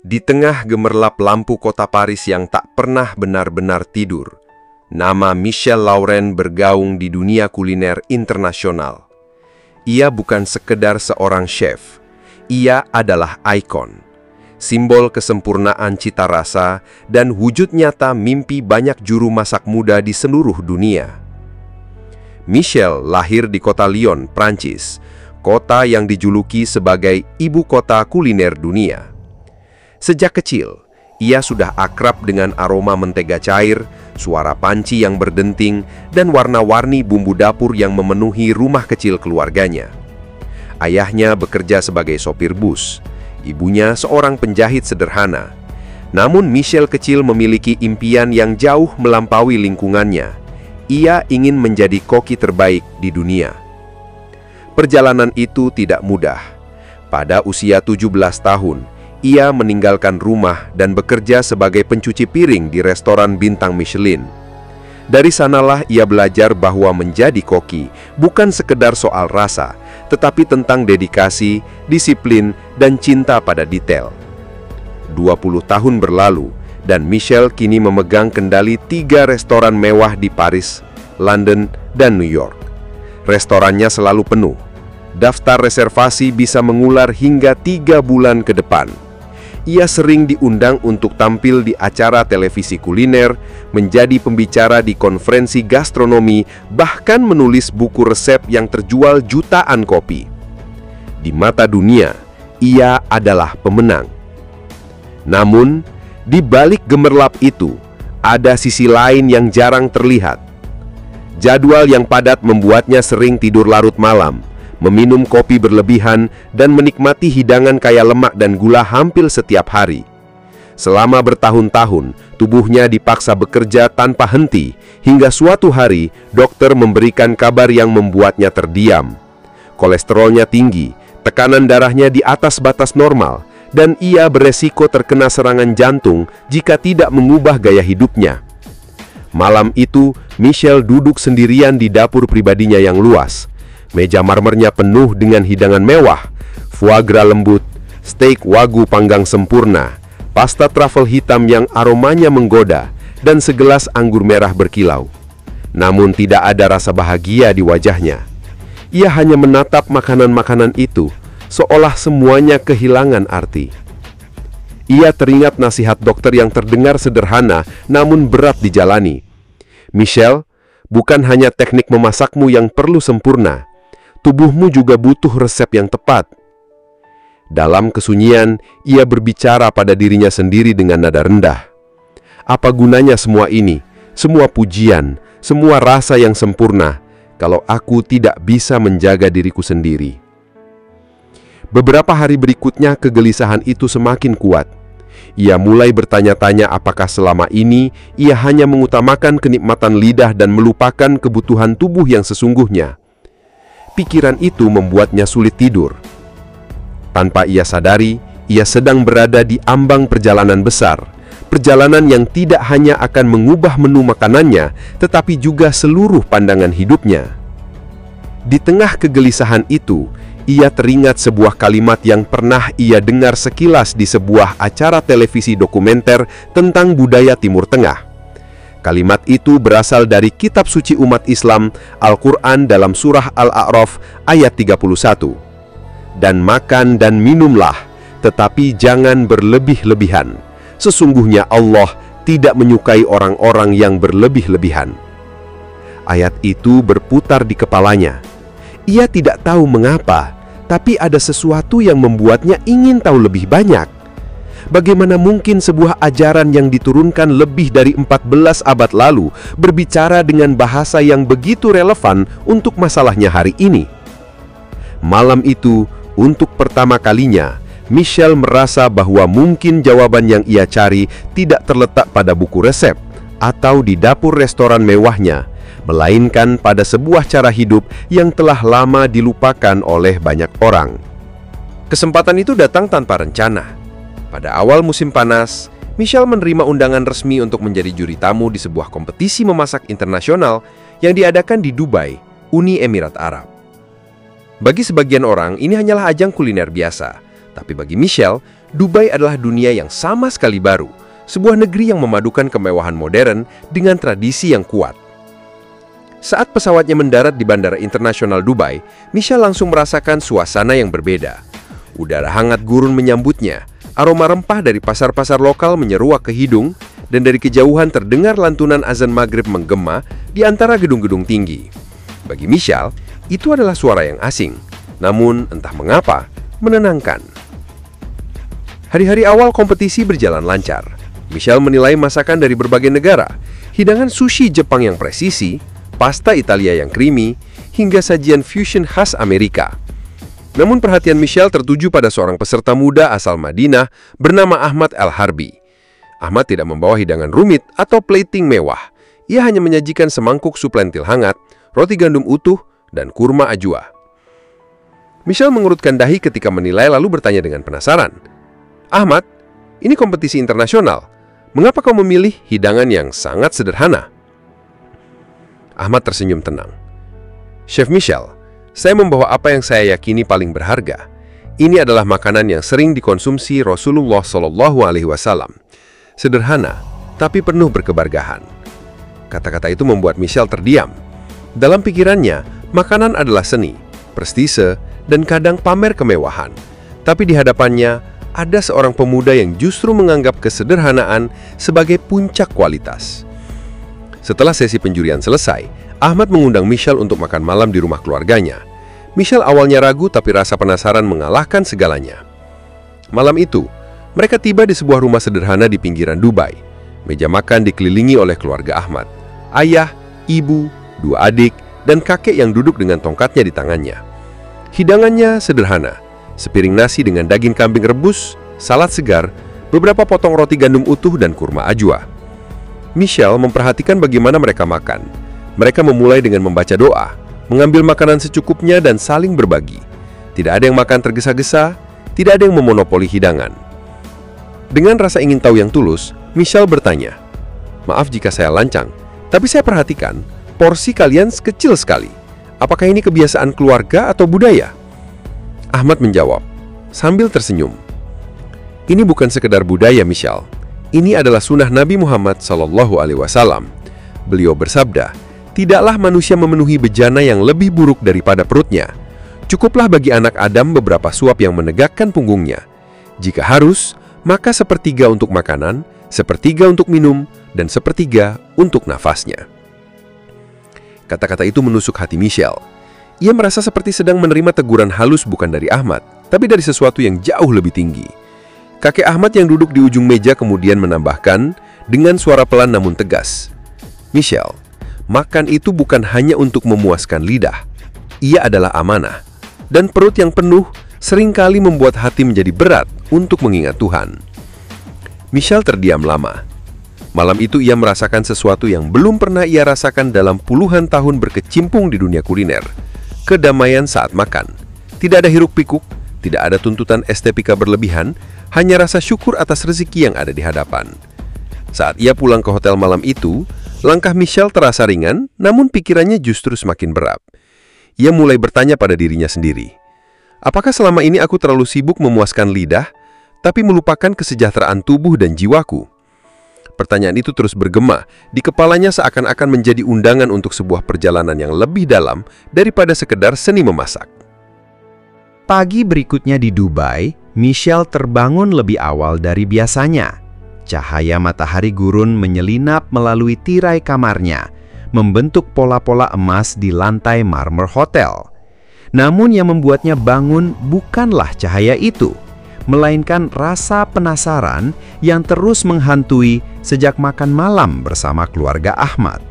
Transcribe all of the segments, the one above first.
Di tengah gemerlap lampu kota Paris yang tak pernah benar-benar tidur, nama Michel Lauren bergaung di dunia kuliner internasional. Ia bukan sekedar seorang chef, ia adalah ikon, simbol kesempurnaan cita rasa dan wujud nyata mimpi banyak juru masak muda di seluruh dunia. Michel lahir di kota Lyon, Prancis, kota yang dijuluki sebagai ibu kota kuliner dunia. Sejak kecil, ia sudah akrab dengan aroma mentega cair, suara panci yang berdenting, dan warna-warni bumbu dapur yang memenuhi rumah kecil keluarganya. Ayahnya bekerja sebagai sopir bus, ibunya seorang penjahit sederhana. Namun Michel kecil memiliki impian yang jauh melampaui lingkungannya. Ia ingin menjadi koki terbaik di dunia. Perjalanan itu tidak mudah. Pada usia 17 tahun, ia meninggalkan rumah dan bekerja sebagai pencuci piring di restoran bintang Michelin. Dari sanalah ia belajar bahwa menjadi koki bukan sekedar soal rasa, tetapi tentang dedikasi, disiplin, dan cinta pada detail. 20 tahun berlalu, dan Michel kini memegang kendali 3 restoran mewah di Paris, London, dan New York. Restorannya selalu penuh. Daftar reservasi bisa mengular hingga 3 bulan ke depan. Ia sering diundang untuk tampil di acara televisi kuliner, menjadi pembicara di konferensi gastronomi, bahkan menulis buku resep yang terjual jutaan kopi. Di mata dunia, ia adalah pemenang. Namun, di balik gemerlap itu, ada sisi lain yang jarang terlihat. Jadwal yang padat membuatnya sering tidur larut malam, meminum kopi berlebihan, dan menikmati hidangan kaya lemak dan gula hampir setiap hari. Selama bertahun-tahun, tubuhnya dipaksa bekerja tanpa henti, hingga suatu hari dokter memberikan kabar yang membuatnya terdiam. Kolesterolnya tinggi, tekanan darahnya di atas batas normal, dan ia beresiko terkena serangan jantung jika tidak mengubah gaya hidupnya. Malam itu, Michel duduk sendirian di dapur pribadinya yang luas. Meja marmernya penuh dengan hidangan mewah, foie gras lembut, steak wagyu panggang sempurna, pasta truffle hitam yang aromanya menggoda, dan segelas anggur merah berkilau. Namun tidak ada rasa bahagia di wajahnya. Ia hanya menatap makanan-makanan itu, seolah semuanya kehilangan arti. Ia teringat nasihat dokter yang terdengar sederhana, namun berat dijalani. Michel, bukan hanya teknik memasakmu yang perlu sempurna, tubuhmu juga butuh resep yang tepat. Dalam kesunyian, ia berbicara pada dirinya sendiri dengan nada rendah. Apa gunanya semua ini, semua pujian, semua rasa yang sempurna, kalau aku tidak bisa menjaga diriku sendiri? Beberapa hari berikutnya, kegelisahan itu semakin kuat. Ia mulai bertanya-tanya apakah selama ini ia hanya mengutamakan kenikmatan lidah dan melupakan kebutuhan tubuh yang sesungguhnya. Pikiran itu membuatnya sulit tidur. Tanpa ia sadari, ia sedang berada di ambang perjalanan besar. Perjalanan yang tidak hanya akan mengubah menu makanannya, tetapi juga seluruh pandangan hidupnya. Di tengah kegelisahan itu, ia teringat sebuah kalimat yang pernah ia dengar sekilas di sebuah acara televisi dokumenter tentang budaya Timur Tengah. Kalimat itu berasal dari kitab suci umat Islam, Al-Quran dalam surah Al-A'raf ayat 31. Dan makan dan minumlah, tetapi jangan berlebih-lebihan. Sesungguhnya Allah tidak menyukai orang-orang yang berlebih-lebihan. Ayat itu berputar di kepalanya. Ia tidak tahu mengapa, tapi ada sesuatu yang membuatnya ingin tahu lebih banyak. Bagaimana mungkin sebuah ajaran yang diturunkan lebih dari 14 abad lalu berbicara dengan bahasa yang begitu relevan untuk masalahnya hari ini? Malam itu, untuk pertama kalinya, Michel merasa bahwa mungkin jawaban yang ia cari tidak terletak pada buku resep atau di dapur restoran mewahnya, melainkan pada sebuah cara hidup yang telah lama dilupakan oleh banyak orang. Kesempatan itu datang tanpa rencana. Pada awal musim panas, Michel menerima undangan resmi untuk menjadi juri tamu di sebuah kompetisi memasak internasional yang diadakan di Dubai, Uni Emirat Arab. Bagi sebagian orang, ini hanyalah ajang kuliner biasa, Tapi bagi Michelle, Dubai adalah dunia yang sama sekali baru, sebuah negeri yang memadukan kemewahan modern dengan tradisi yang kuat. Saat pesawatnya mendarat di Bandara Internasional Dubai, Michelle langsung merasakan suasana yang berbeda. Udara hangat gurun menyambutnya, aroma rempah dari pasar-pasar lokal menyeruak ke hidung, dan dari kejauhan terdengar lantunan azan maghrib menggema di antara gedung-gedung tinggi. Bagi Michelle, itu adalah suara yang asing, namun entah mengapa, menenangkan. Hari-hari awal kompetisi berjalan lancar. Michelle menilai masakan dari berbagai negara, hidangan sushi Jepang yang presisi, pasta Italia yang creamy, hingga sajian fusion khas Amerika. Namun perhatian Michelle tertuju pada seorang peserta muda asal Madinah bernama Ahmad Al-Harbi. Ahmad tidak membawa hidangan rumit atau plating mewah. Ia hanya menyajikan semangkuk sup lentil hangat, roti gandum utuh, dan kurma ajwa. Michelle mengurutkan dahi ketika menilai lalu bertanya dengan penasaran, "Ahmad, ini kompetisi internasional. Mengapa kau memilih hidangan yang sangat sederhana?" Ahmad tersenyum tenang. "Chef Michelle, saya membawa apa yang saya yakini paling berharga. Ini adalah makanan yang sering dikonsumsi Rasulullah SAW. Sederhana, tapi penuh berkeberkahan." Kata-kata itu membuat Michelle terdiam. Dalam pikirannya, makanan adalah seni, prestise, dan kadang pamer kemewahan. Tapi di hadapannya, ada seorang pemuda yang justru menganggap kesederhanaan sebagai puncak kualitas. Setelah sesi penjurian selesai, Ahmad mengundang Michelle untuk makan malam di rumah keluarganya. Michelle awalnya ragu, tapi rasa penasaran mengalahkan segalanya. Malam itu, mereka tiba di sebuah rumah sederhana di pinggiran Dubai. Meja makan dikelilingi oleh keluarga Ahmad. Ayah, ibu, dua adik, dan kakek yang duduk dengan tongkatnya di tangannya. Hidangannya sederhana, sepiring nasi dengan daging kambing rebus, salad segar, beberapa potong roti gandum utuh, dan kurma ajwa. Michelle memperhatikan bagaimana mereka makan. Mereka memulai dengan membaca doa, mengambil makanan secukupnya, dan saling berbagi. Tidak ada yang makan tergesa-gesa, tidak ada yang memonopoli hidangan. Dengan rasa ingin tahu yang tulus, Michelle bertanya, "Maaf jika saya lancang, tapi saya perhatikan porsi kalian kecil sekali. Apakah ini kebiasaan keluarga atau budaya?" Ahmad menjawab, sambil tersenyum, "Ini bukan sekedar budaya, Michelle. Ini adalah sunnah Nabi Muhammad SAW. Beliau bersabda, tidaklah manusia memenuhi bejana yang lebih buruk daripada perutnya. Cukuplah bagi anak Adam beberapa suap yang menegakkan punggungnya. Jika harus, maka sepertiga untuk makanan, sepertiga untuk minum, dan sepertiga untuk nafasnya." Kata-kata itu menusuk hati Michelle. Ia merasa seperti sedang menerima teguran halus bukan dari Ahmad, tapi dari sesuatu yang jauh lebih tinggi. Kakek Ahmad yang duduk di ujung meja kemudian menambahkan dengan suara pelan namun tegas, "Michelle, makan itu bukan hanya untuk memuaskan lidah. Ia adalah amanah. Dan perut yang penuh seringkali membuat hati menjadi berat untuk mengingat Tuhan." Michelle terdiam lama. Malam itu ia merasakan sesuatu yang belum pernah ia rasakan dalam puluhan tahun berkecimpung di dunia kuliner. Kedamaian saat makan. Tidak ada hiruk-pikuk, tidak ada tuntutan estetika berlebihan, hanya rasa syukur atas rezeki yang ada di hadapan. Saat ia pulang ke hotel malam itu, langkah Michelle terasa ringan, namun pikirannya justru semakin berat. Ia mulai bertanya pada dirinya sendiri, apakah selama ini aku terlalu sibuk memuaskan lidah, tapi melupakan kesejahteraan tubuh dan jiwaku? Pertanyaan itu terus bergema di kepalanya seakan-akan menjadi undangan untuk sebuah perjalanan yang lebih dalam daripada sekedar seni memasak. Pagi berikutnya di Dubai, Michelle terbangun lebih awal dari biasanya. Cahaya matahari gurun menyelinap melalui tirai kamarnya, membentuk pola-pola emas di lantai marmer hotel. Namun yang membuatnya bangun bukanlah cahaya itu, melainkan rasa penasaran yang terus menghantui sejak makan malam bersama keluarga Ahmad.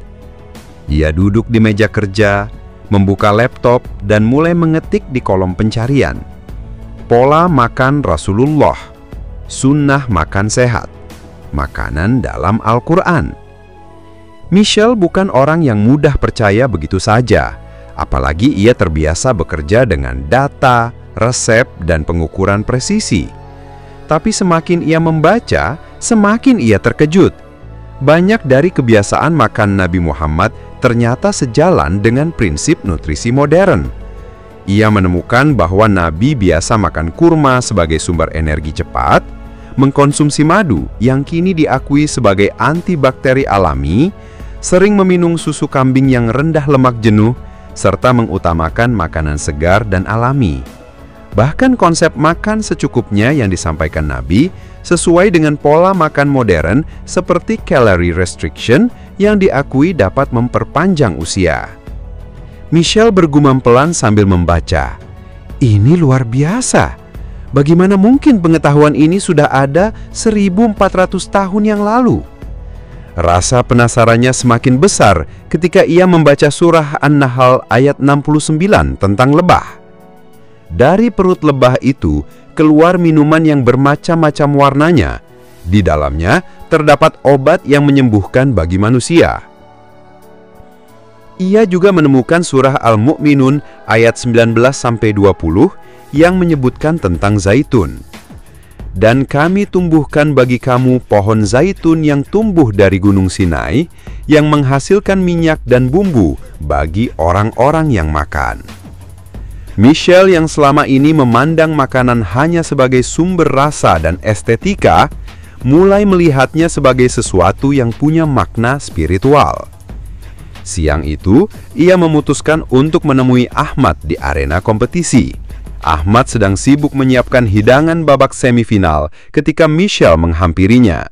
Ia duduk di meja kerja, membuka laptop, dan mulai mengetik di kolom pencarian. Pola makan Rasulullah, sunnah makan sehat, makanan dalam Al-Quran. Michelle bukan orang yang mudah percaya begitu saja, apalagi ia terbiasa bekerja dengan data, resep, dan pengukuran presisi. Tapi semakin ia membaca, semakin ia terkejut. Banyak dari kebiasaan makan Nabi Muhammad ternyata sejalan dengan prinsip nutrisi modern. Ia menemukan bahwa Nabi biasa makan kurma sebagai sumber energi cepat, mengkonsumsi madu yang kini diakui sebagai antibakteri alami, sering meminum susu kambing yang rendah lemak jenuh, serta mengutamakan makanan segar dan alami. Bahkan konsep makan secukupnya yang disampaikan Nabi sesuai dengan pola makan modern seperti calorie restriction yang diakui dapat memperpanjang usia. Michelle bergumam pelan sambil membaca. Ini luar biasa. Bagaimana mungkin pengetahuan ini sudah ada 1400 tahun yang lalu? Rasa penasarannya semakin besar ketika ia membaca surah An-Nahl ayat 69 tentang lebah. Dari perut lebah itu keluar minuman yang bermacam-macam warnanya. Di dalamnya terdapat obat yang menyembuhkan bagi manusia. Ia juga menemukan surah Al-Mu'minun ayat 19-20 yang menyebutkan tentang zaitun. Dan kami tumbuhkan bagi kamu pohon zaitun yang tumbuh dari gunung Sinai, yang menghasilkan minyak dan bumbu bagi orang-orang yang makan. Michelle yang selama ini memandang makanan hanya sebagai sumber rasa dan estetika, mulai melihatnya sebagai sesuatu yang punya makna spiritual. Siang itu, ia memutuskan untuk menemui Ahmad di arena kompetisi. Ahmad sedang sibuk menyiapkan hidangan babak semifinal ketika Michelle menghampirinya.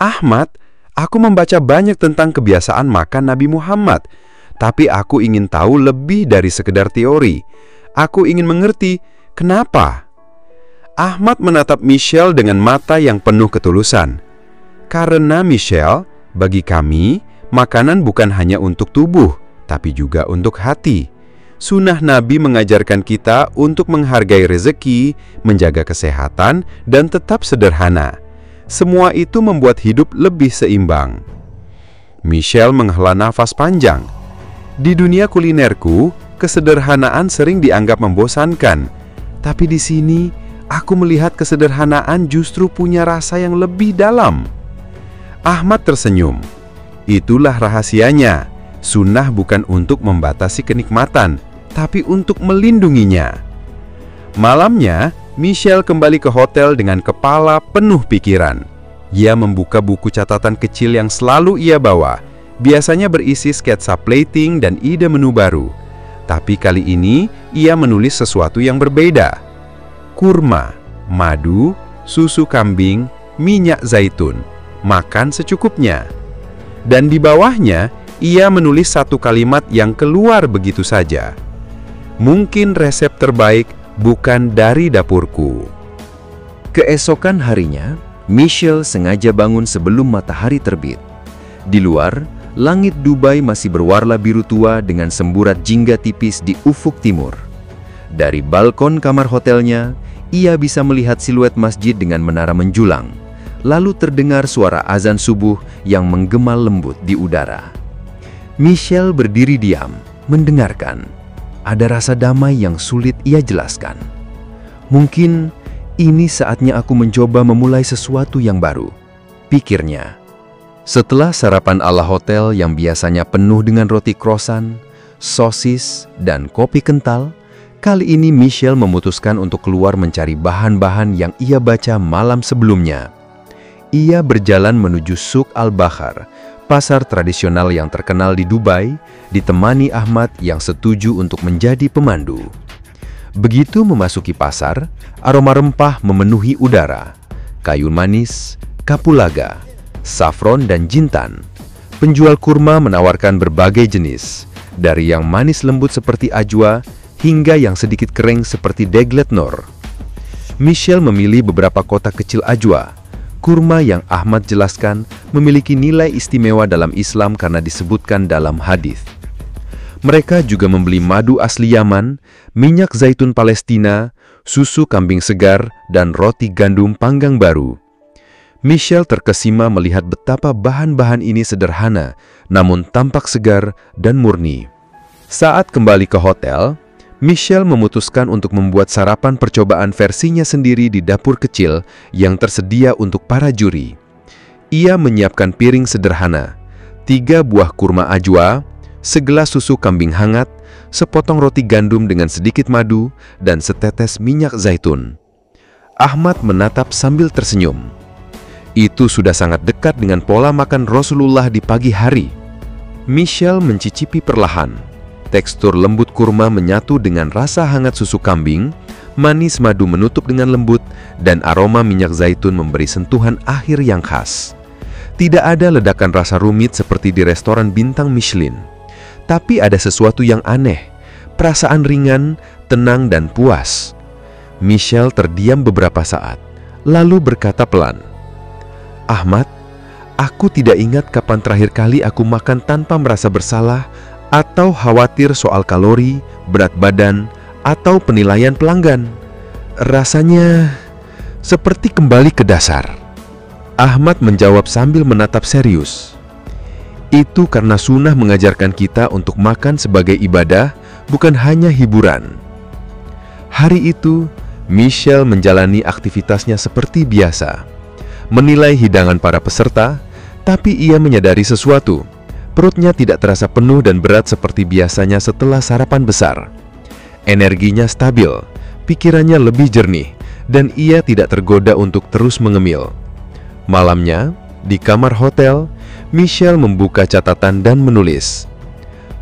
"Ahmad, aku membaca banyak tentang kebiasaan makan Nabi Muhammad, tapi aku ingin tahu lebih dari sekedar teori. Aku ingin mengerti kenapa." Ahmad menatap Michelle dengan mata yang penuh ketulusan. "Karena Michelle, bagi kami, makanan bukan hanya untuk tubuh, tapi juga untuk hati. Sunnah Nabi mengajarkan kita untuk menghargai rezeki, menjaga kesehatan, dan tetap sederhana. Semua itu membuat hidup lebih seimbang." Michelle menghela nafas panjang. "Di dunia kulinerku, kesederhanaan sering dianggap membosankan. Tapi di sini, aku melihat kesederhanaan justru punya rasa yang lebih dalam." Ahmad tersenyum. "Itulah rahasianya. Sunnah bukan untuk membatasi kenikmatan, tapi untuk melindunginya." Malamnya, Michelle kembali ke hotel dengan kepala penuh pikiran. Ia membuka buku catatan kecil yang selalu ia bawa. Biasanya berisi sketsa plating dan ide menu baru. Tapi kali ini, ia menulis sesuatu yang berbeda. Kurma, madu, susu kambing, minyak zaitun. Makan secukupnya. Dan di bawahnya, ia menulis satu kalimat yang keluar begitu saja. "Mungkin resep terbaik bukan dari dapurku." Keesokan harinya, Michelle sengaja bangun sebelum matahari terbit. Di luar, langit Dubai masih berwarna biru tua dengan semburat jingga tipis di ufuk timur. Dari balkon kamar hotelnya, ia bisa melihat siluet masjid dengan menara menjulang. Lalu terdengar suara azan subuh yang menggema lembut di udara. Michelle berdiri diam, mendengarkan. Ada rasa damai yang sulit ia jelaskan. "Mungkin ini saatnya aku mencoba memulai sesuatu yang baru," pikirnya. Setelah sarapan ala hotel yang biasanya penuh dengan roti croissant, sosis, dan kopi kental, kali ini Michelle memutuskan untuk keluar mencari bahan-bahan yang ia baca malam sebelumnya. Ia berjalan menuju Souk Al-Bakhar, pasar tradisional yang terkenal di Dubai, ditemani Ahmad yang setuju untuk menjadi pemandu. Begitu memasuki pasar, aroma rempah memenuhi udara. Kayu manis, kapulaga, safron dan jintan. Penjual kurma menawarkan berbagai jenis, dari yang manis lembut seperti ajwa, hingga yang sedikit kering seperti deglet nor. Michelle memilih beberapa kotak kecil ajwa. Kurma yang Ahmad jelaskan memiliki nilai istimewa dalam Islam karena disebutkan dalam hadis. Mereka juga membeli madu asli Yaman, minyak zaitun Palestina, susu kambing segar, dan roti gandum panggang baru. Michelle terkesima melihat betapa bahan-bahan ini sederhana, namun tampak segar dan murni. Saat kembali ke hotel, Michelle memutuskan untuk membuat sarapan percobaan versinya sendiri di dapur kecil yang tersedia untuk para juri. Ia menyiapkan piring sederhana, 3 buah kurma ajwa, segelas susu kambing hangat, sepotong roti gandum dengan sedikit madu, dan setetes minyak zaitun. Ahmad menatap sambil tersenyum. Itu sudah sangat dekat dengan pola makan Rasulullah di pagi hari. Michelle mencicipi perlahan. Tekstur lembut kurma menyatu dengan rasa hangat susu kambing, manis madu menutup dengan lembut, dan aroma minyak zaitun memberi sentuhan akhir yang khas. Tidak ada ledakan rasa rumit seperti di restoran bintang Michelin. Tapi ada sesuatu yang aneh, perasaan ringan, tenang, dan puas. Michelle terdiam beberapa saat, lalu berkata pelan, "Ahmad, aku tidak ingat kapan terakhir kali aku makan tanpa merasa bersalah atau khawatir soal kalori, berat badan, atau penilaian pelanggan. Rasanya seperti kembali ke dasar." Ahmad menjawab sambil menatap serius. Itu karena sunnah mengajarkan kita untuk makan sebagai ibadah, bukan hanya hiburan. Hari itu, Michelle menjalani aktivitasnya seperti biasa. Menilai hidangan para peserta, tapi ia menyadari sesuatu. Perutnya tidak terasa penuh dan berat seperti biasanya setelah sarapan besar. Energinya stabil, pikirannya lebih jernih, dan ia tidak tergoda untuk terus mengemil. Malamnya, di kamar hotel, Michelle membuka catatan dan menulis.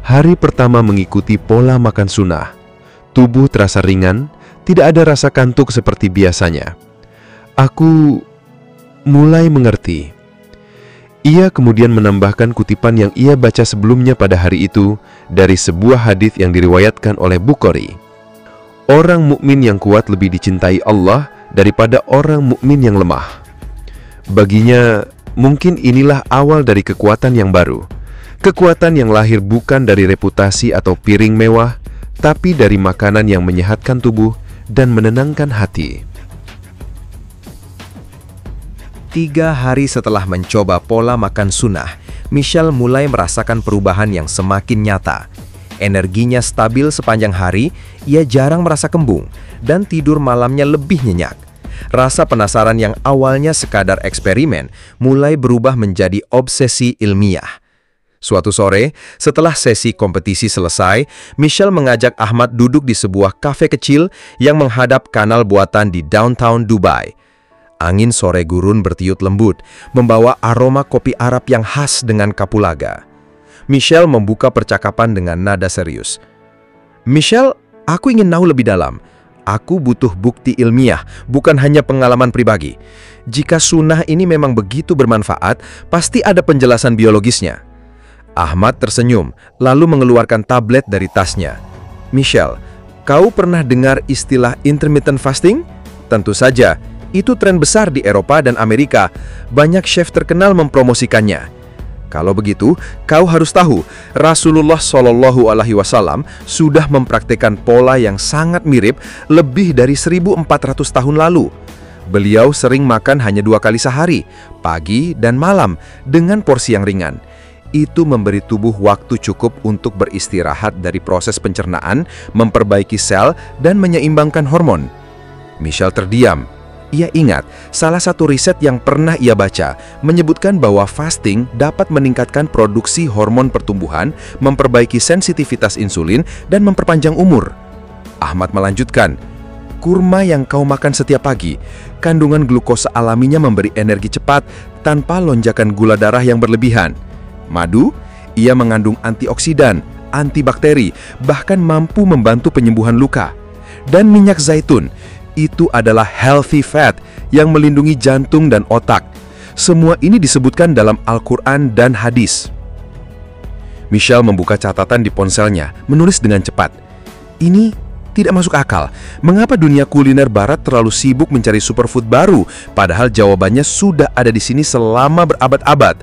Hari pertama mengikuti pola makan sunnah. Tubuh terasa ringan, tidak ada rasa kantuk seperti biasanya. Aku mulai mengerti. Ia kemudian menambahkan kutipan yang ia baca sebelumnya pada hari itu dari sebuah hadis yang diriwayatkan oleh Bukhari. Orang mukmin yang kuat lebih dicintai Allah daripada orang mukmin yang lemah. Baginya, mungkin inilah awal dari kekuatan yang baru. Kekuatan yang lahir bukan dari reputasi atau piring mewah, tapi dari makanan yang menyehatkan tubuh dan menenangkan hati. 3 hari setelah mencoba pola makan sunnah, Michelle mulai merasakan perubahan yang semakin nyata. Energinya stabil sepanjang hari, ia jarang merasa kembung, dan tidur malamnya lebih nyenyak. Rasa penasaran yang awalnya sekadar eksperimen mulai berubah menjadi obsesi ilmiah. Suatu sore, setelah sesi kompetisi selesai, Michelle mengajak Ahmad duduk di sebuah kafe kecil yang menghadap kanal buatan di downtown Dubai. Angin sore gurun bertiup lembut, membawa aroma kopi Arab yang khas dengan kapulaga. Michelle membuka percakapan dengan nada serius. "Michelle, aku ingin tahu lebih dalam. Aku butuh bukti ilmiah, bukan hanya pengalaman pribadi. Jika sunnah ini memang begitu bermanfaat, pasti ada penjelasan biologisnya." Ahmad tersenyum, lalu mengeluarkan tablet dari tasnya. "Michelle, kau pernah dengar istilah intermittent fasting? Tentu saja, itu tren besar di Eropa dan Amerika. Banyak chef terkenal mempromosikannya. Kalau begitu, kau harus tahu, Rasulullah Shallallahu Alaihi Wasallam sudah mempraktikkan pola yang sangat mirip lebih dari 1400 tahun lalu. Beliau sering makan hanya 2 kali sehari, pagi dan malam, dengan porsi yang ringan. Itu memberi tubuh waktu cukup untuk beristirahat dari proses pencernaan, memperbaiki sel, dan menyeimbangkan hormon." Michelle terdiam. Ia ingat, salah satu riset yang pernah ia baca menyebutkan bahwa fasting dapat meningkatkan produksi hormon pertumbuhan, memperbaiki sensitivitas insulin, dan memperpanjang umur. Ahmad melanjutkan, "Kurma yang kau makan setiap pagi, kandungan glukosa alaminya memberi energi cepat tanpa lonjakan gula darah yang berlebihan. Madu, ia mengandung antioksidan, antibakteri, bahkan mampu membantu penyembuhan luka. Dan minyak zaitun, itu adalah healthy fat yang melindungi jantung dan otak. Semua ini disebutkan dalam Al-Quran dan hadis." Michelle membuka catatan di ponselnya, menulis dengan cepat. "Ini tidak masuk akal. Mengapa dunia kuliner barat terlalu sibuk mencari superfood baru, padahal jawabannya sudah ada di sini selama berabad-abad?"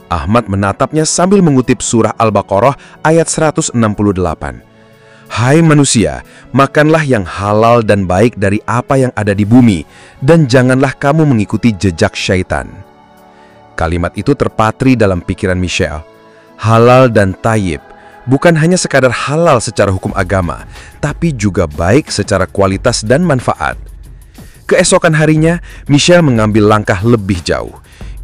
Ahmad menatapnya sambil mengutip surah Al-Baqarah ayat 168. "Hai manusia, makanlah yang halal dan baik dari apa yang ada di bumi, dan janganlah kamu mengikuti jejak syaitan." Kalimat itu terpatri dalam pikiran Michelle. Halal dan tayyib bukan hanya sekadar halal secara hukum agama, tapi juga baik secara kualitas dan manfaat. Keesokan harinya, Michelle mengambil langkah lebih jauh.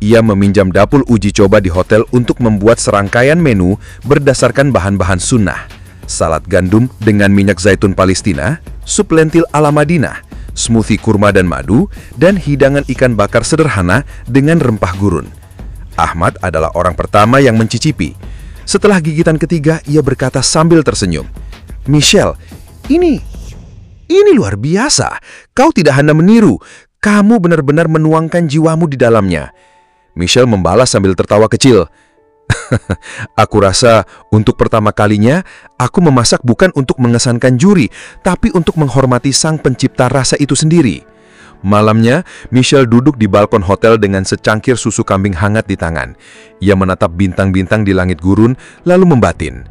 ia meminjam dapur uji coba di hotel untuk membuat serangkaian menu berdasarkan bahan-bahan sunnah. Salad gandum dengan minyak zaitun Palestina, sup lentil ala Madinah, smoothie kurma dan madu, dan hidangan ikan bakar sederhana dengan rempah gurun. Ahmad adalah orang pertama yang mencicipi. Setelah gigitan ketiga, ia berkata sambil tersenyum, "Michelle, ini luar biasa. Kau tidak hanya meniru, kamu benar-benar menuangkan jiwamu di dalamnya." Michelle membalas sambil tertawa kecil. "Aku rasa untuk pertama kalinya, aku memasak bukan untuk mengesankan juri, tapi untuk menghormati sang pencipta rasa itu sendiri." Malamnya, Michelle duduk di balkon hotel dengan secangkir susu kambing hangat di tangan. Ia menatap bintang-bintang di langit gurun, lalu membatin.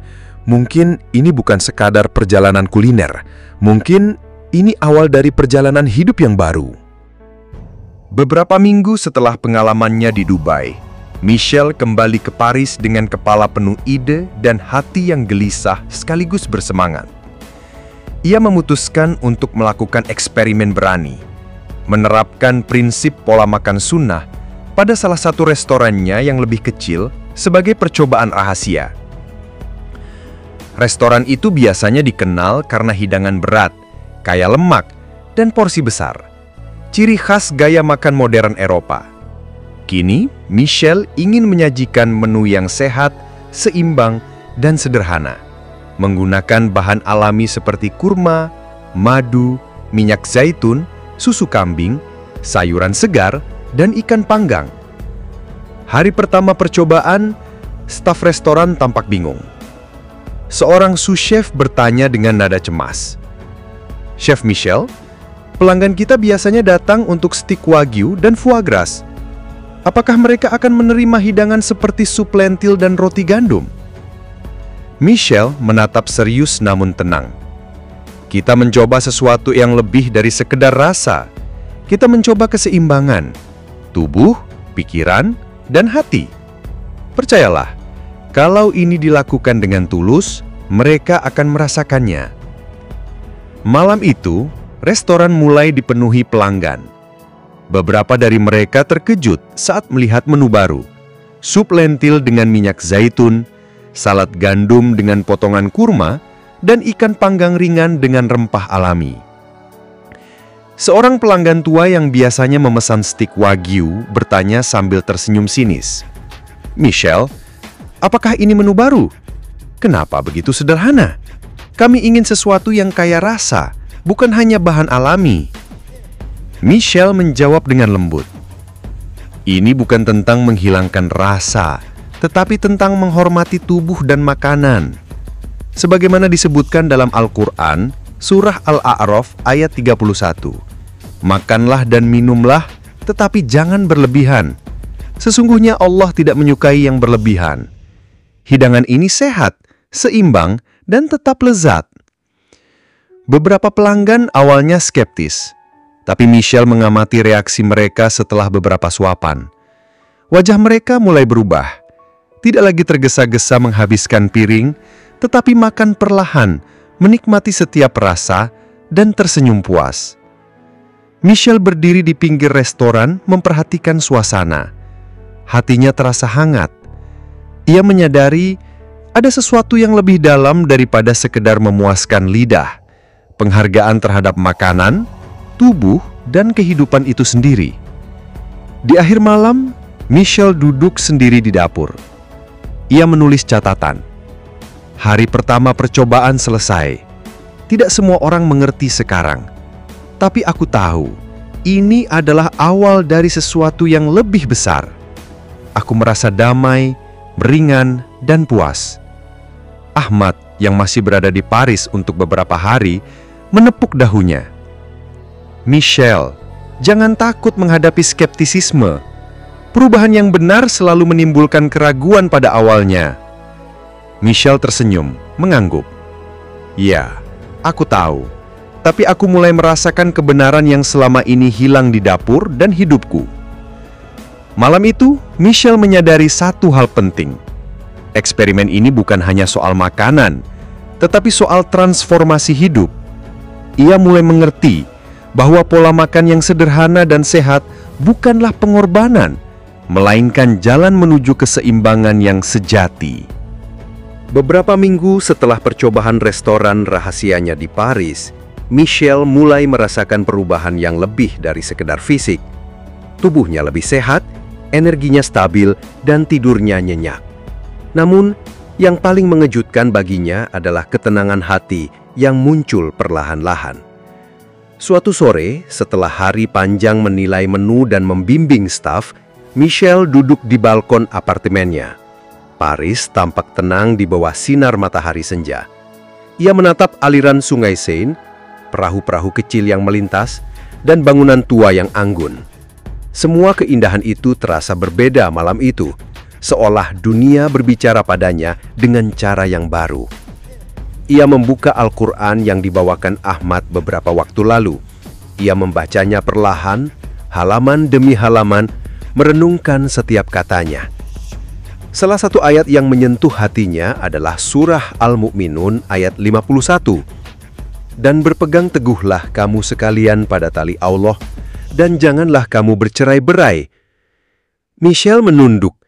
Mungkin ini bukan sekadar perjalanan kuliner. Mungkin ini awal dari perjalanan hidup yang baru. Beberapa minggu setelah pengalamannya di Dubai, Michelle kembali ke Paris dengan kepala penuh ide dan hati yang gelisah sekaligus bersemangat. Ia memutuskan untuk melakukan eksperimen berani, menerapkan prinsip pola makan sunnah pada salah satu restorannya yang lebih kecil sebagai percobaan rahasia. Restoran itu biasanya dikenal karena hidangan berat, kaya lemak, dan porsi besar. Ciri khas gaya makan modern Eropa. Kini, Michelle ingin menyajikan menu yang sehat, seimbang, dan sederhana, menggunakan bahan alami seperti kurma, madu, minyak zaitun, susu kambing, sayuran segar, dan ikan panggang. Hari pertama percobaan, staf restoran tampak bingung. Seorang sous chef bertanya dengan nada cemas, "Chef Michelle, pelanggan kita biasanya datang untuk stik wagyu dan foie gras. Apakah mereka akan menerima hidangan seperti sup lentil dan roti gandum?" Michelle menatap serius namun tenang. "Kita mencoba sesuatu yang lebih dari sekedar rasa. Kita mencoba keseimbangan, tubuh, pikiran, dan hati. Percayalah, kalau ini dilakukan dengan tulus, mereka akan merasakannya." Malam itu, restoran mulai dipenuhi pelanggan. Beberapa dari mereka terkejut saat melihat menu baru. Sup lentil dengan minyak zaitun, salad gandum dengan potongan kurma, dan ikan panggang ringan dengan rempah alami. Seorang pelanggan tua yang biasanya memesan stik wagyu bertanya sambil tersenyum sinis, "Michelle, apakah ini menu baru? Kenapa begitu sederhana? Kami ingin sesuatu yang kaya rasa, bukan hanya bahan alami." Michelle menjawab dengan lembut, "Ini bukan tentang menghilangkan rasa, tetapi tentang menghormati tubuh dan makanan. Sebagaimana disebutkan dalam Al-Quran, Surah Al-A'raf ayat 31, makanlah dan minumlah, tetapi jangan berlebihan. Sesungguhnya Allah tidak menyukai yang berlebihan. Hidangan ini sehat, seimbang, dan tetap lezat." Beberapa pelanggan awalnya skeptis, tapi Michelle mengamati reaksi mereka setelah beberapa suapan. Wajah mereka mulai berubah. Tidak lagi tergesa-gesa menghabiskan piring, tetapi makan perlahan, menikmati setiap rasa, dan tersenyum puas. Michelle berdiri di pinggir restoran memperhatikan suasana. Hatinya terasa hangat. Ia menyadari ada sesuatu yang lebih dalam daripada sekedar memuaskan lidah. Penghargaan terhadap makanan, tubuh, dan kehidupan itu sendiri. Di akhir malam, Michelle duduk sendiri di dapur. Ia menulis catatan. Hari pertama percobaan selesai. Tidak semua orang mengerti sekarang. Tapi aku tahu, ini adalah awal dari sesuatu yang lebih besar. Aku merasa damai, ringan, dan puas. Ahmad, yang masih berada di Paris untuk beberapa hari, menepuk dahunya. "Michelle, jangan takut menghadapi skeptisisme. Perubahan yang benar selalu menimbulkan keraguan pada awalnya." Michelle tersenyum, mengangguk. "Ya, aku tahu. Tapi aku mulai merasakan kebenaran yang selama ini hilang di dapur dan hidupku." Malam itu, Michelle menyadari satu hal penting. Eksperimen ini bukan hanya soal makanan, tetapi soal transformasi hidup. Ia mulai mengerti bahwa pola makan yang sederhana dan sehat bukanlah pengorbanan, melainkan jalan menuju keseimbangan yang sejati. Beberapa minggu setelah percobaan restoran rahasianya di Paris, Michelle mulai merasakan perubahan yang lebih dari sekedar fisik. Tubuhnya lebih sehat, energinya stabil, dan tidurnya nyenyak. Namun, yang paling mengejutkan baginya adalah ketenangan hati yang muncul perlahan-lahan. Suatu sore, setelah hari panjang menilai menu dan membimbing staf, Michelle duduk di balkon apartemennya. Paris tampak tenang di bawah sinar matahari senja. Ia menatap aliran sungai Seine, perahu-perahu kecil yang melintas, dan bangunan tua yang anggun. Semua keindahan itu terasa berbeda malam itu, seolah dunia berbicara padanya dengan cara yang baru. Ia membuka Al-Quran yang dibawakan Ahmad beberapa waktu lalu. Ia membacanya perlahan, halaman demi halaman, merenungkan setiap katanya. Salah satu ayat yang menyentuh hatinya adalah Surah Al-Mu'minun ayat 51. Dan berpegang teguhlah kamu sekalian pada tali Allah, dan janganlah kamu bercerai-berai. Michelle menunduk.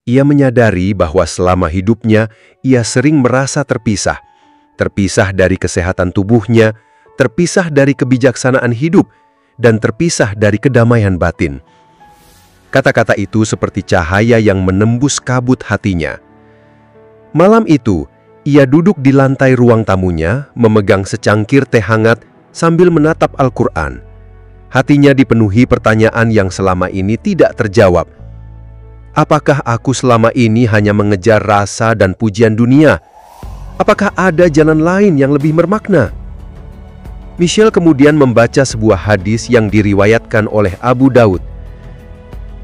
Ia menyadari bahwa selama hidupnya, ia sering merasa terpisah. Terpisah dari kesehatan tubuhnya, terpisah dari kebijaksanaan hidup, dan terpisah dari kedamaian batin. Kata-kata itu seperti cahaya yang menembus kabut hatinya. Malam itu, ia duduk di lantai ruang tamunya, memegang secangkir teh hangat sambil menatap Al-Quran. Hatinya dipenuhi pertanyaan yang selama ini tidak terjawab. Apakah aku selama ini hanya mengejar rasa dan pujian dunia? Apakah ada jalan lain yang lebih bermakna? Michelle kemudian membaca sebuah hadis yang diriwayatkan oleh Abu Daud.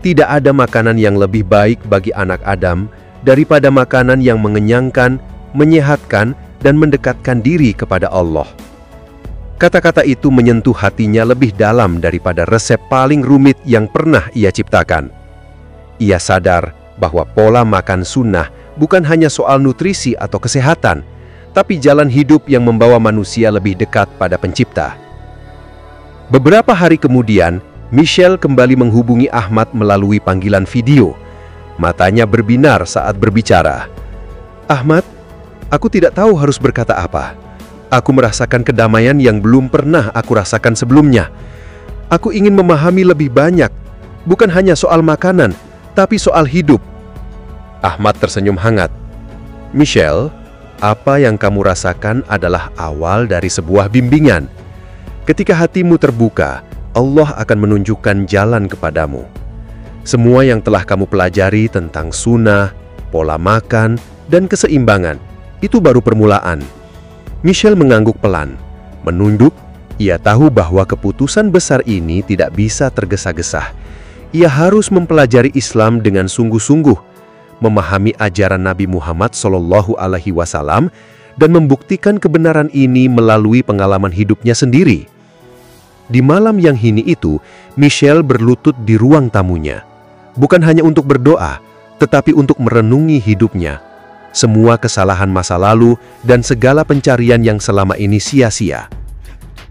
Tidak ada makanan yang lebih baik bagi anak Adam daripada makanan yang mengenyangkan, menyehatkan, dan mendekatkan diri kepada Allah. Kata-kata itu menyentuh hatinya lebih dalam daripada resep paling rumit yang pernah ia ciptakan. Ia sadar bahwa pola makan sunnah bukan hanya soal nutrisi atau kesehatan, tapi jalan hidup yang membawa manusia lebih dekat pada Pencipta. Beberapa hari kemudian, Michelle kembali menghubungi Ahmad melalui panggilan video. Matanya berbinar saat berbicara. Ahmad, aku tidak tahu harus berkata apa. Aku merasakan kedamaian yang belum pernah aku rasakan sebelumnya. Aku ingin memahami lebih banyak, bukan hanya soal makanan, tapi soal hidup. Ahmad tersenyum hangat. Michelle, apa yang kamu rasakan adalah awal dari sebuah bimbingan. Ketika hatimu terbuka, Allah akan menunjukkan jalan kepadamu. Semua yang telah kamu pelajari tentang sunnah, pola makan, dan keseimbangan, itu baru permulaan. Michelle mengangguk pelan, menunduk. Ia tahu bahwa keputusan besar ini tidak bisa tergesa-gesa. Ia harus mempelajari Islam dengan sungguh-sungguh, memahami ajaran Nabi Muhammad SAW, dan membuktikan kebenaran ini melalui pengalaman hidupnya sendiri. Di malam yang hening itu, Michelle berlutut di ruang tamunya. Bukan hanya untuk berdoa, tetapi untuk merenungi hidupnya. Semua kesalahan masa lalu dan segala pencarian yang selama ini sia-sia.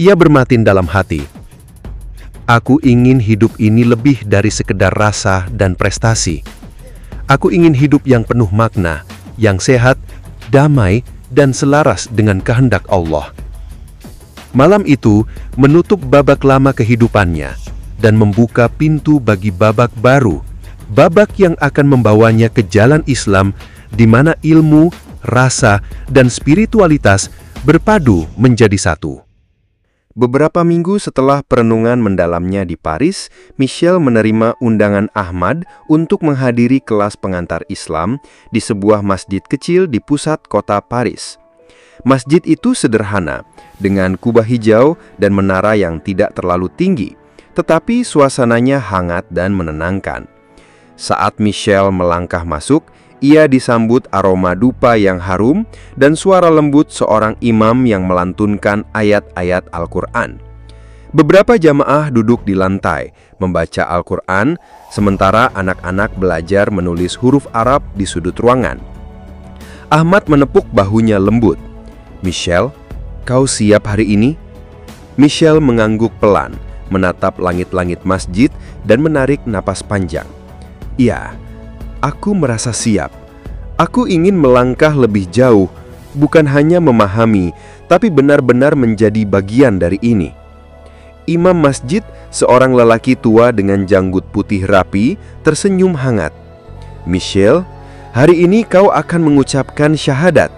Ia bermatin dalam hati. Aku ingin hidup ini lebih dari sekedar rasa dan prestasi. Aku ingin hidup yang penuh makna, yang sehat, damai, dan selaras dengan kehendak Allah. Malam itu menutup babak lama kehidupannya dan membuka pintu bagi babak baru, babak yang akan membawanya ke jalan Islam di mana ilmu, rasa, dan spiritualitas berpadu menjadi satu. Beberapa minggu setelah perenungan mendalamnya di Paris, Michelle menerima undangan Ahmad untuk menghadiri kelas pengantar Islam di sebuah masjid kecil di pusat kota Paris. Masjid itu sederhana, dengan kubah hijau dan menara yang tidak terlalu tinggi, tetapi suasananya hangat dan menenangkan. Saat Michelle melangkah masuk, ia disambut aroma dupa yang harum dan suara lembut seorang imam yang melantunkan ayat-ayat Al-Quran. Beberapa jamaah duduk di lantai, membaca Al-Quran, sementara anak-anak belajar menulis huruf Arab di sudut ruangan. Ahmad menepuk bahunya lembut. Michelle, kau siap hari ini? Michelle mengangguk pelan, menatap langit-langit masjid dan menarik napas panjang. Ya, aku merasa siap. Aku ingin melangkah lebih jauh, bukan hanya memahami, tapi benar-benar menjadi bagian dari ini. Imam masjid, seorang lelaki tua dengan janggut putih rapi, tersenyum hangat. Michelle, hari ini kau akan mengucapkan syahadat.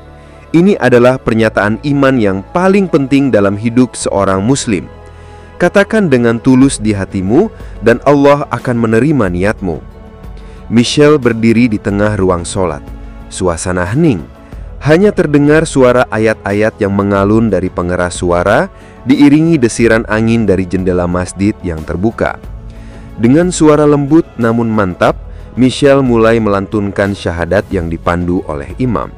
Ini adalah pernyataan iman yang paling penting dalam hidup seorang muslim. Katakan dengan tulus di hatimu, dan Allah akan menerima niatmu. Michelle berdiri di tengah ruang sholat. Suasana hening. Hanya terdengar suara ayat-ayat yang mengalun dari pengeras suara, diiringi desiran angin dari jendela masjid yang terbuka. Dengan suara lembut namun mantap, Michelle mulai melantunkan syahadat yang dipandu oleh imam.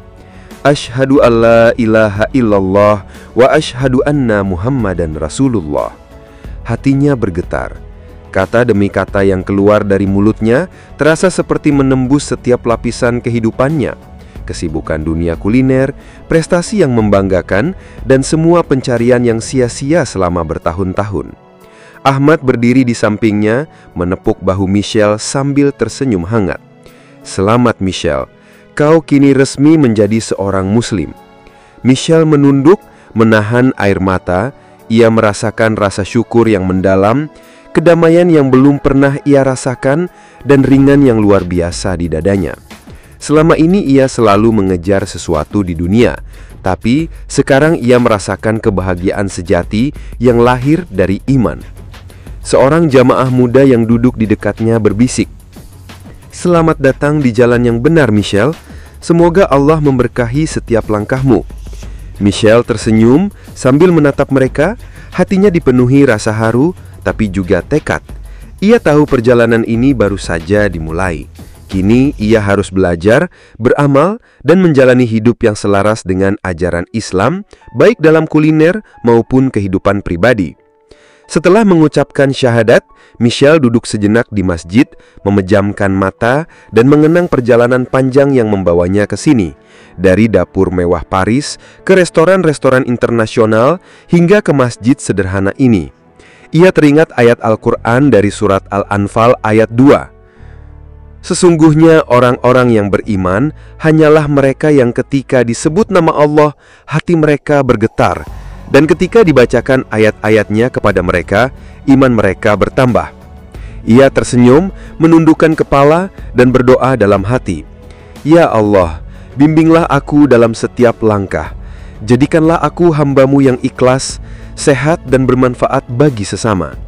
Asyhadu alla ilaha illallah wa asyhadu anna Muhammadan Rasulullah. Hatinya bergetar. Kata demi kata yang keluar dari mulutnya terasa seperti menembus setiap lapisan kehidupannya. Kesibukan dunia kuliner, prestasi yang membanggakan, dan semua pencarian yang sia-sia selama bertahun-tahun. Ahmad berdiri di sampingnya, menepuk bahu Michelle sambil tersenyum hangat. Selamat Michelle, kau kini resmi menjadi seorang muslim. Michelle menunduk, menahan air mata. Ia merasakan rasa syukur yang mendalam, kedamaian yang belum pernah ia rasakan, dan ringan yang luar biasa di dadanya. Selama ini ia selalu mengejar sesuatu di dunia, tapi sekarang ia merasakan kebahagiaan sejati yang lahir dari iman. Seorang jamaah muda yang duduk di dekatnya berbisik, "Selamat datang di jalan yang benar, Michelle. Semoga Allah memberkahi setiap langkahmu." Michelle tersenyum sambil menatap mereka, hatinya dipenuhi rasa haru, tapi juga tekad. Ia tahu perjalanan ini baru saja dimulai. Kini ia harus belajar, beramal, dan menjalani hidup yang selaras dengan ajaran Islam, baik dalam kuliner maupun kehidupan pribadi. Setelah mengucapkan syahadat, Michelle duduk sejenak di masjid, memejamkan mata, dan mengenang perjalanan panjang yang membawanya ke sini. Dari dapur mewah Paris, ke restoran-restoran internasional, hingga ke masjid sederhana ini. Ia teringat ayat Al-Quran dari surat Al-Anfal ayat 2. Sesungguhnya orang-orang yang beriman hanyalah mereka yang ketika disebut nama Allah, hati mereka bergetar, dan ketika dibacakan ayat-ayatnya kepada mereka, iman mereka bertambah. Ia tersenyum, menundukkan kepala, dan berdoa dalam hati, "Ya Allah, bimbinglah aku dalam setiap langkah. Jadikanlah aku hamba-Mu yang ikhlas, sehat, dan bermanfaat bagi sesama."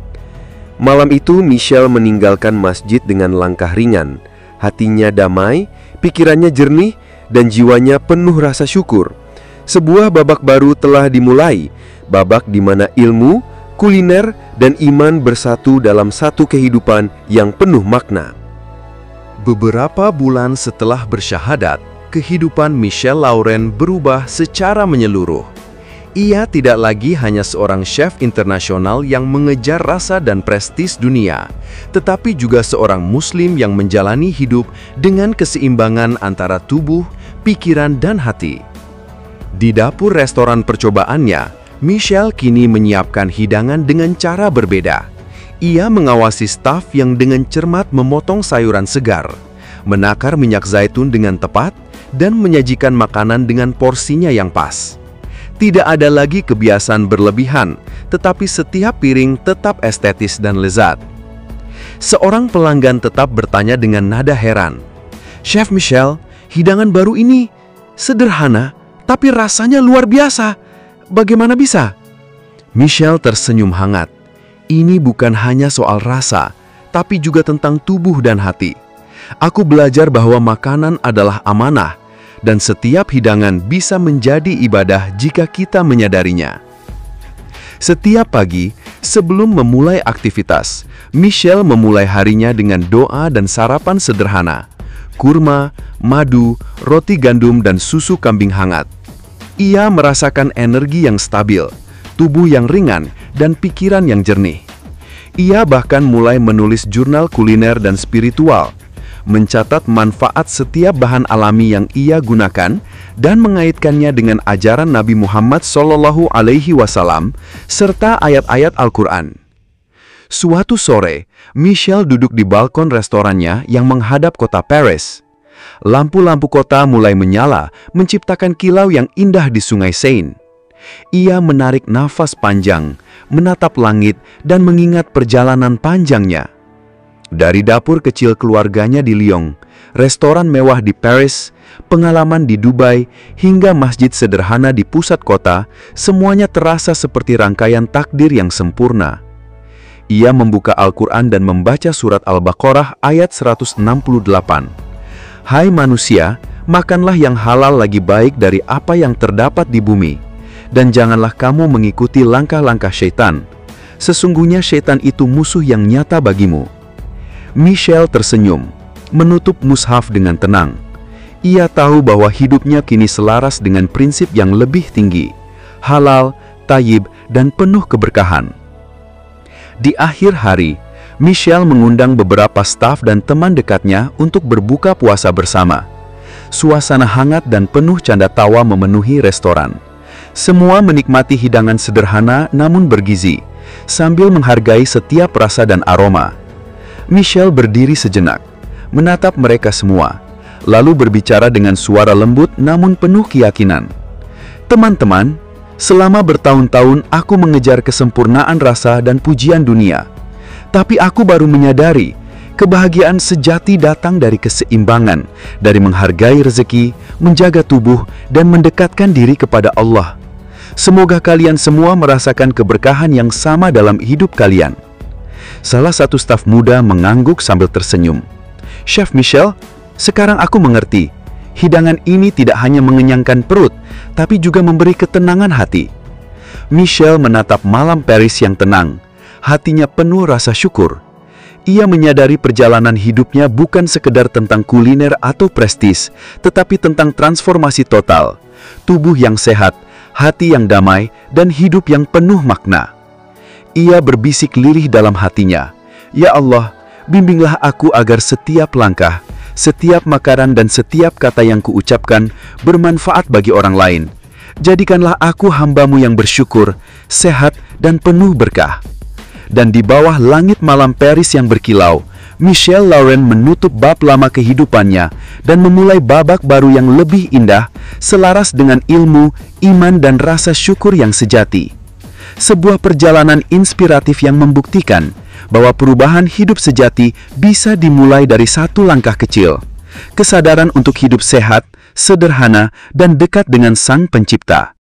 Malam itu Michelle meninggalkan masjid dengan langkah ringan. Hatinya damai, pikirannya jernih, dan jiwanya penuh rasa syukur. Sebuah babak baru telah dimulai, babak di mana ilmu, kuliner, dan iman bersatu dalam satu kehidupan yang penuh makna. Beberapa bulan setelah bersyahadat, kehidupan Michelle Lauren berubah secara menyeluruh. Ia tidak lagi hanya seorang chef internasional yang mengejar rasa dan prestis dunia, tetapi juga seorang muslim yang menjalani hidup dengan keseimbangan antara tubuh, pikiran, dan hati. Di dapur restoran percobaannya, Michelle kini menyiapkan hidangan dengan cara berbeda. Ia mengawasi staf yang dengan cermat memotong sayuran segar, menakar minyak zaitun dengan tepat, dan menyajikan makanan dengan porsinya yang pas. Tidak ada lagi kebiasaan berlebihan, tetapi setiap piring tetap estetis dan lezat. Seorang pelanggan tetap bertanya dengan nada heran, "Chef Michelle, hidangan baru ini sederhana, tapi rasanya luar biasa. Bagaimana bisa?" Michelle tersenyum hangat. "Ini bukan hanya soal rasa, tapi juga tentang tubuh dan hati. Aku belajar bahwa makanan adalah amanah, dan setiap hidangan bisa menjadi ibadah jika kita menyadarinya." Setiap pagi, sebelum memulai aktivitas, Michelle memulai harinya dengan doa dan sarapan sederhana. Kurma, madu, roti gandum, dan susu kambing hangat. Ia merasakan energi yang stabil, tubuh yang ringan, dan pikiran yang jernih. Ia bahkan mulai menulis jurnal kuliner dan spiritual, mencatat manfaat setiap bahan alami yang ia gunakan, dan mengaitkannya dengan ajaran Nabi Muhammad SAW serta ayat-ayat Al-Quran. Suatu sore, Michelle duduk di balkon restorannya yang menghadap kota Paris. Lampu-lampu kota mulai menyala, menciptakan kilau yang indah di Sungai Seine. Ia menarik nafas panjang, menatap langit, dan mengingat perjalanan panjangnya. Dari dapur kecil keluarganya di Lyon, restoran mewah di Paris, pengalaman di Dubai, hingga masjid sederhana di pusat kota, semuanya terasa seperti rangkaian takdir yang sempurna. Ia membuka Al-Quran dan membaca surat Al-Baqarah ayat 168. Hai manusia, makanlah yang halal lagi baik dari apa yang terdapat di bumi. Dan janganlah kamu mengikuti langkah-langkah syaitan. Sesungguhnya syaitan itu musuh yang nyata bagimu. Michelle tersenyum, menutup mushaf dengan tenang. Ia tahu bahwa hidupnya kini selaras dengan prinsip yang lebih tinggi, halal, thayyib, dan penuh keberkahan. Di akhir hari, Michelle mengundang beberapa staf dan teman dekatnya untuk berbuka puasa bersama. Suasana hangat dan penuh canda tawa memenuhi restoran. Semua menikmati hidangan sederhana namun bergizi, sambil menghargai setiap rasa dan aroma. Michelle berdiri sejenak, menatap mereka semua, lalu berbicara dengan suara lembut namun penuh keyakinan. Teman-teman, selama bertahun-tahun aku mengejar kesempurnaan rasa dan pujian dunia. Tapi aku baru menyadari, kebahagiaan sejati datang dari keseimbangan, dari menghargai rezeki, menjaga tubuh, dan mendekatkan diri kepada Allah. Semoga kalian semua merasakan keberkahan yang sama dalam hidup kalian. Salah satu staf muda mengangguk sambil tersenyum. Chef Michelle, sekarang aku mengerti. Hidangan ini tidak hanya mengenyangkan perut, tapi juga memberi ketenangan hati. Michelle menatap malam Paris yang tenang. Hatinya penuh rasa syukur. Ia menyadari perjalanan hidupnya bukan sekedar tentang kuliner atau prestis, tetapi tentang transformasi total. Tubuh yang sehat, hati yang damai, dan hidup yang penuh makna. Ia berbisik lirih dalam hatinya, "Ya Allah, bimbinglah aku agar setiap langkah, setiap makanan dan setiap kata yang kuucapkan bermanfaat bagi orang lain. Jadikanlah aku hamba-Mu yang bersyukur, sehat, dan penuh berkah." Dan di bawah langit malam Paris yang berkilau, Michelle Lauren menutup bab lama kehidupannya dan memulai babak baru yang lebih indah, selaras dengan ilmu, iman, dan rasa syukur yang sejati. Sebuah perjalanan inspiratif yang membuktikan bahwa perubahan hidup sejati bisa dimulai dari satu langkah kecil. Kesadaran untuk hidup sehat, sederhana, dan dekat dengan Sang Pencipta.